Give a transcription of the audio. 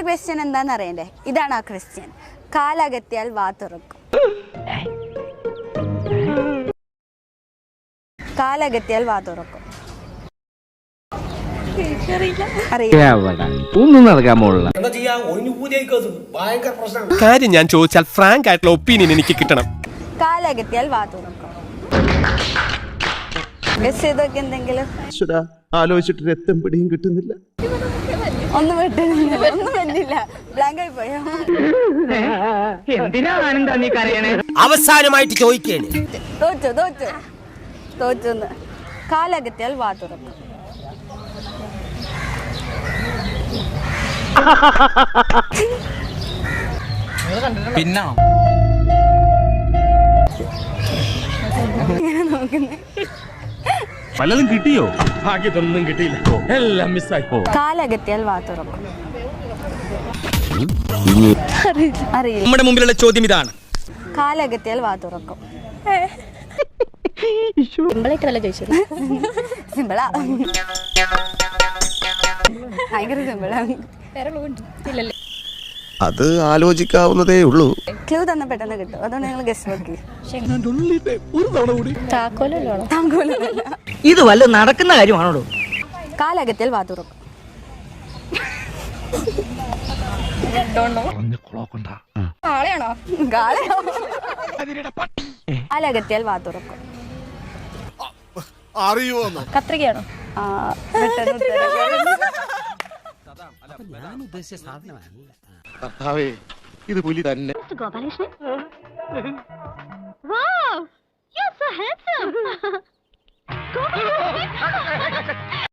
Question എന്താണെന്ന് അറിയണ്ടേ? ഇതാണ് ആ ക്വസ്റ്റ്യൻ. കാലകത്തിയാൽ വാ തുറക്കും. കാലകത്തിയാൽ വാ തുറക്കും. ഒന്നും നടക്കാൻ പോലുള്ള കാര്യം ഞാൻ ചോദിച്ചാൽ ഫ്രാങ്ക് ആയിട്ടുള്ള ഒപ്പീനിയൻ എനിക്ക് കിട്ടണം. കാലകത്തിയാൽ വാ തുറക്കും. ഗസ് ചെയ്തൊക്കെ എന്തെങ്കിലും ആലോചിച്ചിട്ട് രക്തം പിടിയും കിട്ടുന്നില്ല. ഒന്നും പറ്റുന്നില്ല, ഒന്നും പറ്റില്ല. ബ്ലാങ്ക് ആയി പോയോ? അവസാനമായിട്ട് ചോദിക്കേണ്. തോറ്റു. കാലകത്തിയാൽ വാ തുറക്കും. പിന്നെ പലതും കിട്ടിയോ? ഭാഗ്യത്തൊന്നും കിട്ടിയില്ല, എല്ലാം മിസ്സായി. കാലകത്തിയാൽ വാ തുറക്കും. അറിയില്ല. നമ്മുടെ മുമ്പിലുള്ള ചോദ്യം ഇതാണ്. കാലകത്തിയാൽ വാ തുറക്കും. സിമ്പിളാ, ഭയങ്കര സിമ്പിളാ. അത് ആലോചിക്കാവുന്നതേ ഉള്ളൂ. ക്ലൂ തന്നെ പെട്ടെന്ന് കിട്ടും, അതുകൊണ്ട് നിങ്ങൾ ഗസ് നോക്കി. ഇത് വല്ല നടക്കുന്ന കാര്യമാണോ? കാലകത്തിൽ വാ തുറക്കും. കാലകത്തിയാൽ വാ തുറക്കും. കത്രികയാണോ? ഇത് പുലി തന്നെ. Wow! You're so handsome!